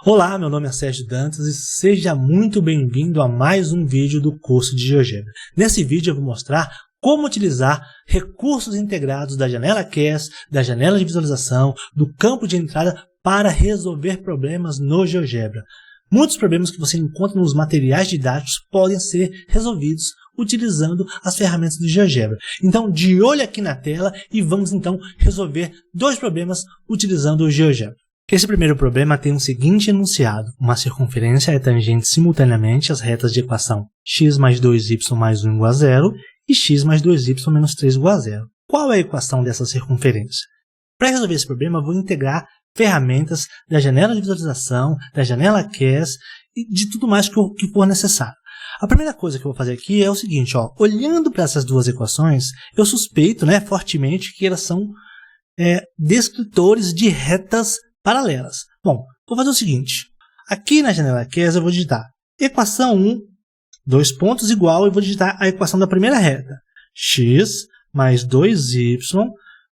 Olá, meu nome é Sérgio Dantas e seja muito bem-vindo a mais um vídeo do curso de GeoGebra. Nesse vídeo eu vou mostrar como utilizar recursos integrados da janela CAS, da janela de visualização, do campo de entrada para resolver problemas no GeoGebra. Muitos problemas que você encontra nos materiais didáticos podem ser resolvidos utilizando as ferramentas do GeoGebra. Então, de olho aqui na tela e vamos então resolver dois problemas utilizando o GeoGebra. Esse primeiro problema tem o seguinte enunciado: uma circunferência é tangente simultaneamente às retas de equação x mais 2y mais 1 igual a 0 e x mais 2y menos 3 igual a 0. Qual é a equação dessa circunferência? Para resolver esse problema, eu vou integrar ferramentas da janela de visualização, da janela CAS e de tudo mais que for necessário. A primeira coisa que eu vou fazer aqui é o seguinte, olhando para essas duas equações, eu suspeito fortemente que elas são descritores de retas paralelas. Bom, vou fazer o seguinte, aqui na janela CAS eu vou digitar equação 1, dois pontos igual, e vou digitar a equação da primeira reta, x mais 2y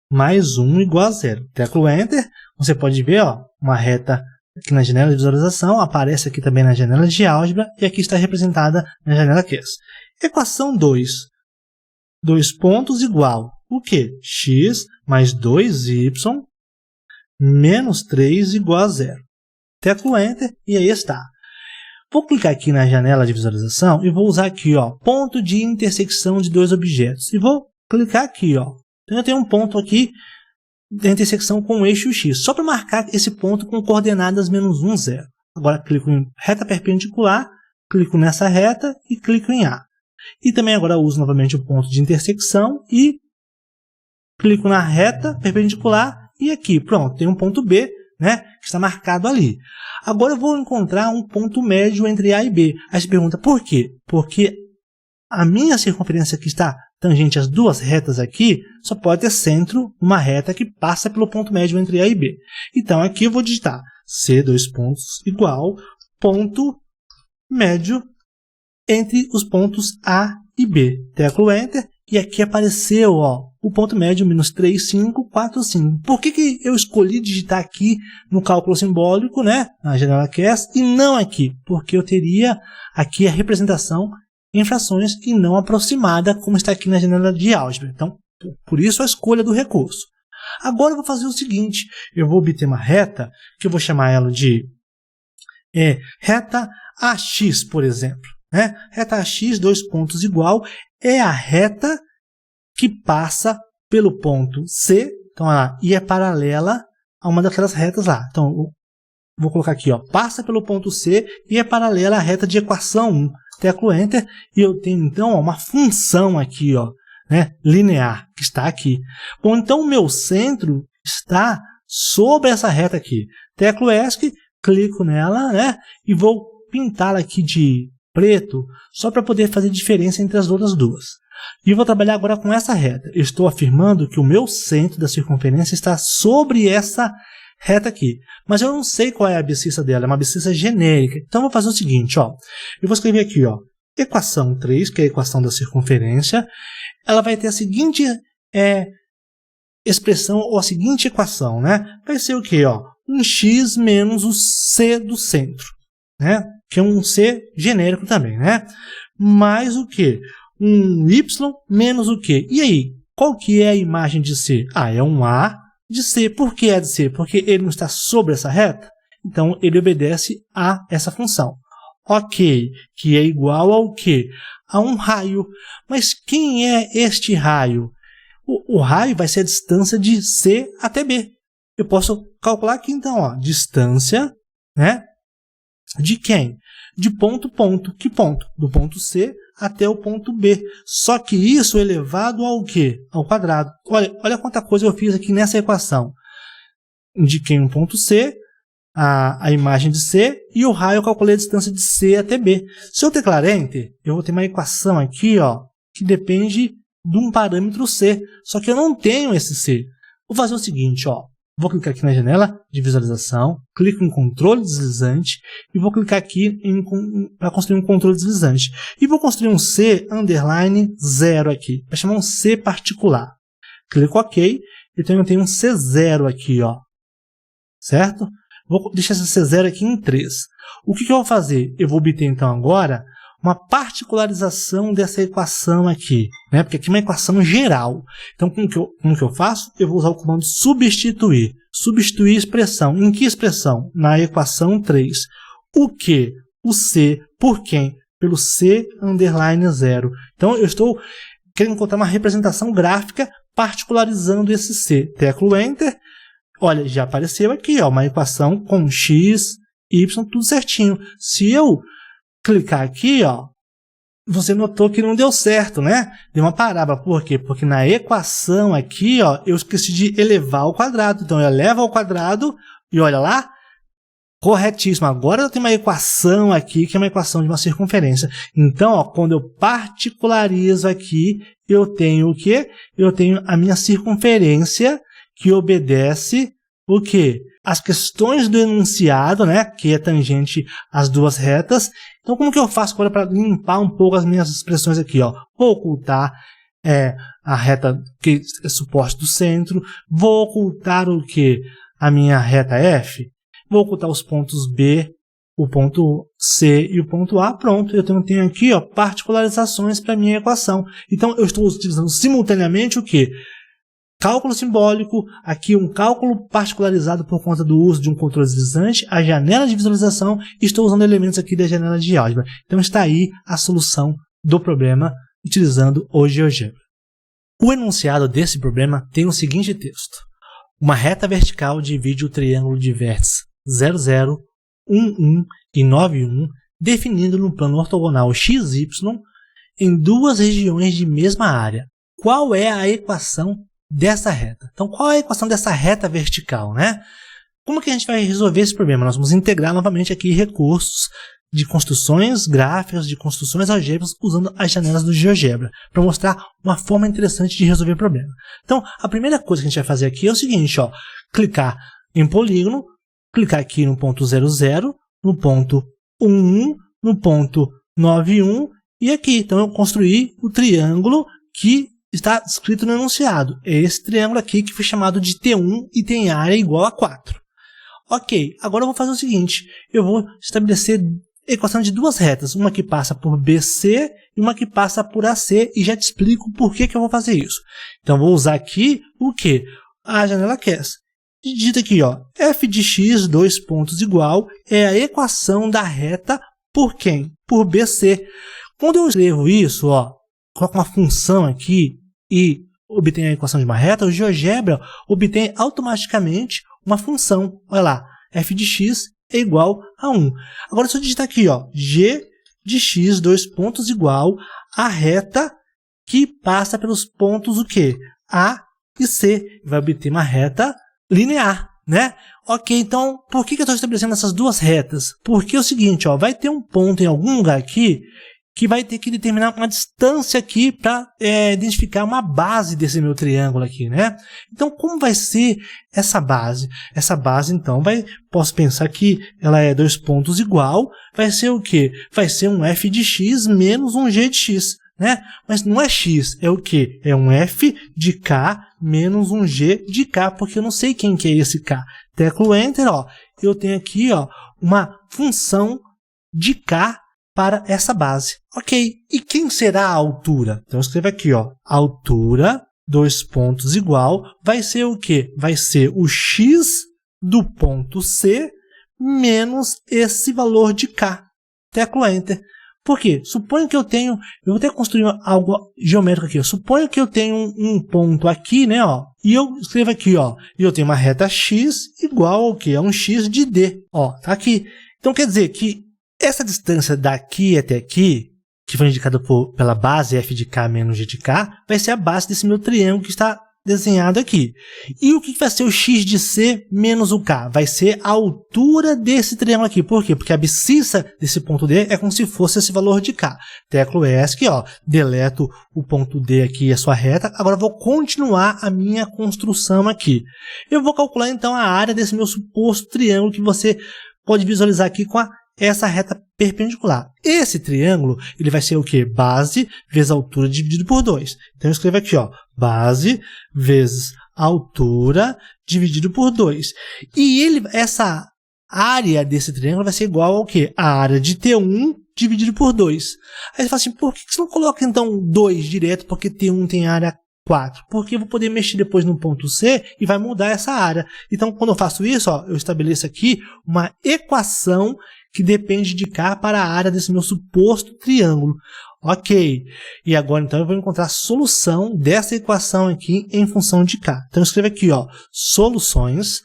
mais 1 igual a 0. Teclo Enter, você pode ver uma reta aqui na janela de visualização, aparece aqui também na janela de álgebra, e aqui está representada na janela CAS. Equação 2, dois pontos igual, o quê? X mais 2y menos 3 igual a 0. Teclo Enter e aí está. Vou clicar aqui na janela de visualização e vou usar aqui, ponto de intersecção de dois objetos. E vou clicar aqui, Então eu tenho um ponto aqui da intersecção com o eixo X, só para marcar esse ponto com coordenadas menos 1, 0. Agora clico em reta perpendicular, clico nessa reta e clico em A. E também agora uso novamente o ponto de intersecção e clico na reta perpendicular e aqui, pronto, tem um ponto B, que está marcado ali. Agora eu vou encontrar um ponto médio entre A e B. Aí você pergunta, por quê? Porque a minha circunferência que está tangente às duas retas aqui, só pode ter centro uma reta que passa pelo ponto médio entre A e B. Então aqui eu vou digitar C, dois pontos, igual, ponto médio entre os pontos A e B. Teclo Enter, e aqui apareceu, o ponto médio, menos 3, 5, 4, 5. Por que eu escolhi digitar aqui no cálculo simbólico, na janela CAS, e não aqui? Porque eu teria aqui a representação em frações e não aproximada, como está aqui na janela de álgebra. Então, por isso a escolha do recurso. Agora eu vou fazer o seguinte, eu vou obter uma reta, que eu vou chamar ela de reta AX, por exemplo. Reta AX, dois pontos igual, é a reta que passa pelo ponto C, então, e é paralela a uma daquelas retas lá. Então, eu vou colocar aqui, passa pelo ponto C e é paralela à reta de equação 1. Teclo Enter, e eu tenho, então, uma função aqui, linear, que está aqui. Bom, então, o meu centro está sobre essa reta aqui. Teclo ESC, clico nela, e vou pintá-la aqui de preto, só para poder fazer diferença entre as outras duas. E vou trabalhar agora com essa reta. Eu estou afirmando que o meu centro da circunferência está sobre essa reta aqui. Mas eu não sei qual é a abscissa dela, é uma abscissa genérica. Então eu vou fazer o seguinte, eu vou escrever aqui, equação 3, que é a equação da circunferência. Ela vai ter a seguinte expressão, ou a seguinte equação, Vai ser o quê? Um x menos o c do centro, que é um C genérico também, mais o quê? Um Y menos o quê? E aí, qual que é a imagem de C? É um A de C. Por que é de C? Porque ele não está sobre essa reta, então ele obedece a essa função. Ok, que é igual ao quê? A um raio. Mas quem é este raio? O raio vai ser a distância de C até B. Eu posso calcular aqui então, distância, de quem? De ponto, ponto. Que ponto? Do ponto C até o ponto B. Só que isso elevado ao quê? Ao quadrado. Olha quanta coisa eu fiz aqui nessa equação. Indiquei um ponto C, a imagem de C, e o raio eu calculei a distância de C até B. Se eu teclar Enter, eu vou ter uma equação aqui, que depende de um parâmetro C. Só que eu não tenho esse C. Vou fazer o seguinte, Vou clicar aqui na janela de visualização, clico em controle deslizante e vou clicar aqui para construir um controle deslizante. E vou construir um C underline 0 aqui, para chamar um C particular. Clico OK, então eu tenho um C0 aqui, certo? Vou deixar esse C0 aqui em 3. O que eu vou fazer? Eu vou obter, então, agora uma particularização dessa equação aqui, né? Porque aqui é uma equação geral. Então, como que eu faço? Eu vou usar o comando substituir. Substituir expressão. Em que expressão? Na equação 3. O que? O C. Por quem? Pelo C underline 0. Então, eu estou querendo encontrar uma representação gráfica particularizando esse C. Teclo Enter. Olha, já apareceu aqui, ó, uma equação com x, y, tudo certinho. Se eu clicar aqui, ó, você notou que não deu certo, né? Deu uma parábola. Por quê? Porque na equação aqui, ó, eu esqueci de elevar ao quadrado. Então, eu elevo ao quadrado e olha lá, corretíssimo. Agora eu tenho uma equação aqui, que é uma equação de uma circunferência. Então, ó, quando eu particularizo aqui, eu tenho o quê? Eu tenho a minha circunferência que obedece o quê? As questões do enunciado, né, que é tangente às duas retas. Então, como que eu faço agora para limpar um pouco as minhas expressões aqui? Ó? Vou ocultar a reta que é suporte do centro. Vou ocultar o quê? A minha reta F. Vou ocultar os pontos B, o ponto C e o ponto A. Pronto, eu tenho aqui, ó, particularizações para a minha equação. Então, eu estou utilizando simultaneamente o quê? Cálculo simbólico, aqui um cálculo particularizado por conta do uso de um controle deslizante, a janela de visualização, e estou usando elementos aqui da janela de álgebra. Então está aí a solução do problema utilizando o GeoGebra. O enunciado desse problema tem o seguinte texto. Uma reta vertical divide o triângulo de vértices 0, 0, 1, 1 e 9, 1, definindo no plano ortogonal XY em duas regiões de mesma área. Qual é a equação dessa reta? Então, qual é a equação dessa reta vertical, né? Como que a gente vai resolver esse problema? Nós vamos integrar novamente aqui recursos de construções gráficas, de construções algébricas, usando as janelas do GeoGebra, para mostrar uma forma interessante de resolver o problema. Então, a primeira coisa que a gente vai fazer aqui é o seguinte, ó, clicar em polígono, clicar aqui no ponto 0, 0, no ponto 1, 1, no ponto 9, 1, e aqui. Então, eu construí o triângulo que está descrito no enunciado. É esse triângulo aqui que foi chamado de T1 e tem área igual a 4. Ok, agora eu vou fazer o seguinte. Eu vou estabelecer equação de duas retas. Uma que passa por BC e uma que passa por AC. E já te explico por que eu vou fazer isso. Então, vou usar aqui o quê? A janela QES. Digita aqui, ó, f de x, dois pontos igual, é a equação da reta por quem? Por BC. Quando eu escrevo isso, ó, coloco uma função aqui e obtenho a equação de uma reta, o GeoGebra obtém automaticamente uma função. Olha lá, f de x é igual a 1. Agora, se eu digitar aqui, ó, g de x, dois pontos igual, a reta que passa pelos pontos o quê? A e C. Vai obter uma reta linear, né? Ok, então, por que eu estou estabelecendo essas duas retas? Porque é o seguinte, ó, vai ter um ponto em algum lugar aqui que vai ter que determinar uma distância aqui para identificar uma base desse meu triângulo aqui, né? Então, como vai ser essa base? Essa base, então, posso pensar que ela é dois pontos igual, vai ser o quê? Vai ser um f de x menos um g de x, né? Mas não é x, é o quê? É um f de k menos um g de k, porque eu não sei quem que é esse k. Teclo Enter, ó, eu tenho aqui, ó, uma função de k para essa base. Ok, e quem será a altura? Então, eu escrevo aqui, ó, altura, dois pontos igual, vai ser o quê? Vai ser o x do ponto C menos esse valor de k. Teclo Enter. Por quê? Suponho que eu vou ter que construir algo geométrico aqui. Eu suponho que eu tenho um ponto aqui, né, ó, e eu escrevo aqui, ó, e eu tenho uma reta x igual ao quê? A um x de d, ó, tá aqui. Então, quer dizer que essa distância daqui até aqui, que foi indicada pela base f de k menos g de k, vai ser a base desse meu triângulo que está desenhado aqui. E o que vai ser o x de c menos o k? Vai ser a altura desse triângulo aqui. Por quê? Porque a abscissa desse ponto D é como se fosse esse valor de k. Teclo ESC, ó, deleto o ponto D aqui, a sua reta. Agora eu vou continuar a minha construção aqui. Eu vou calcular então a área desse meu suposto triângulo que você pode visualizar aqui com essa reta perpendicular. Esse triângulo, ele vai ser o quê? Base vezes altura dividido por 2. Então, eu escrevo aqui, ó, base vezes altura dividido por 2. E essa área desse triângulo vai ser igual ao quê? A área de T1 dividido por 2. Aí você fala assim, por que você não coloca então 2 direto, porque T1 tem área 4? Porque eu vou poder mexer depois no ponto C e vai mudar essa área. Então, quando eu faço isso, ó, eu estabeleço aqui uma equação que depende de K para a área desse meu suposto triângulo. Ok. E agora, então, eu vou encontrar a solução dessa equação aqui em função de K. Então, eu escrevo aqui, ó, soluções.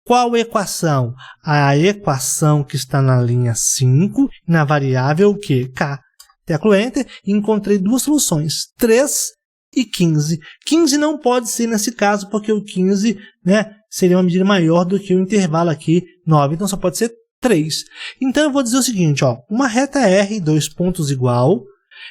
Qual equação? A equação que está na linha 5, na variável o quê? K. Teclo Enter e encontrei duas soluções, 3 e 15. 15 não pode ser nesse caso, porque o 15, né, seria uma medida maior do que o intervalo aqui, 9. Então, só pode ser 3. Então, eu vou dizer o seguinte, ó, uma reta R, 2 pontos igual,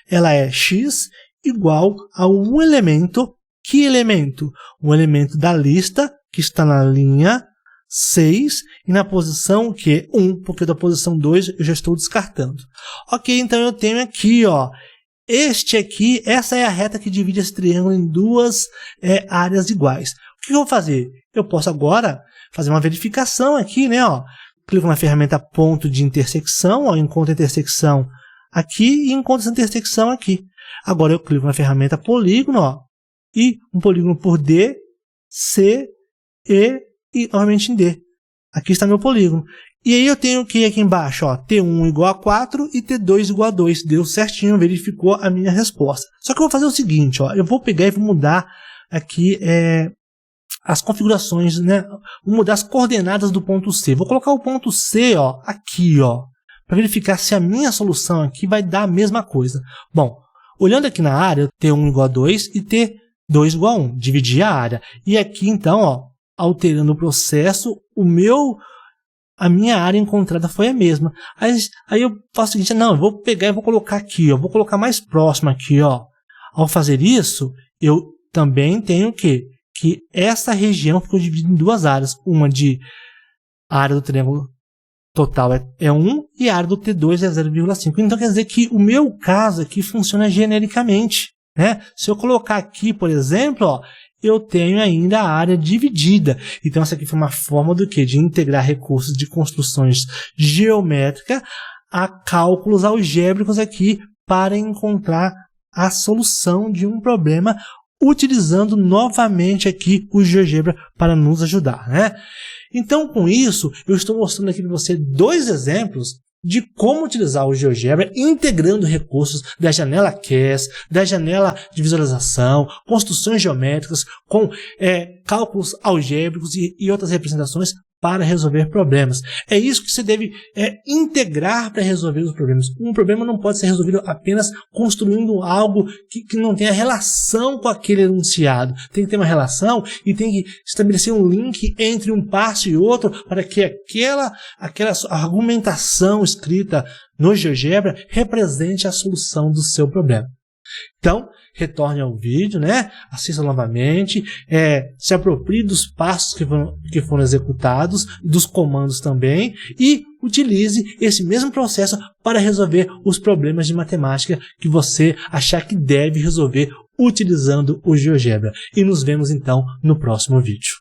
ela é x igual a um elemento. Que elemento? Um elemento da lista que está na linha 6 e na posição o quê? 1, porque da posição 2 eu já estou descartando. Ok, então eu tenho aqui, ó, essa é a reta que divide esse triângulo em duas áreas iguais. O que eu vou fazer? Eu posso agora fazer uma verificação aqui, né, ó. Clico na ferramenta ponto de intersecção, ó, encontro a intersecção aqui e encontro essa intersecção aqui. Agora eu clico na ferramenta polígono, ó, e um polígono por D, C, E e novamente em D. Aqui está meu polígono. E aí eu tenho o que aqui embaixo? Ó, T1 igual a 4 e T2 igual a 2. Deu certinho, verificou a minha resposta. Só que eu vou fazer o seguinte, ó, eu vou pegar e vou mudar aqui as configurações, né? Vou mudar as coordenadas do ponto C. Vou colocar o ponto C, ó, aqui, ó, para verificar se a minha solução aqui vai dar a mesma coisa. Bom, olhando aqui na área, T1 igual a 2 e T2 igual a 1. Dividir a área. E aqui, então, ó, alterando o processo, a minha área encontrada foi a mesma. Aí eu faço o seguinte, não, eu vou pegar e vou colocar aqui, ó, vou colocar mais próximo aqui, ó. Ao fazer isso, eu também tenho o quê? Que essa região ficou dividida em duas áreas. Uma de a área do triângulo total é 1 e a área do T2 é 0,5. Então quer dizer que o meu caso aqui funciona genericamente, né? Se eu colocar aqui, por exemplo, ó, eu tenho ainda a área dividida. Então, essa aqui foi uma forma do quê? De integrar recursos de construções geométricas a cálculos algébricos aqui para encontrar a solução de um problema utilizando novamente aqui o GeoGebra para nos ajudar, né? Então, com isso, eu estou mostrando aqui para você dois exemplos de como utilizar o GeoGebra integrando recursos da janela CAS, da janela de visualização, construções geométricas, com cálculos algébricos e outras representações para resolver problemas. É isso que você deve integrar para resolver os problemas. Um problema não pode ser resolvido apenas construindo algo que não tenha relação com aquele enunciado. Tem que ter uma relação e tem que estabelecer um link entre um passo e outro para que aquela argumentação escrita no GeoGebra represente a solução do seu problema. Então, retorne ao vídeo, né? Assista novamente, se aproprie dos passos que foram executados, dos comandos também, e utilize esse mesmo processo para resolver os problemas de matemática que você achar que deve resolver utilizando o GeoGebra. E nos vemos então no próximo vídeo.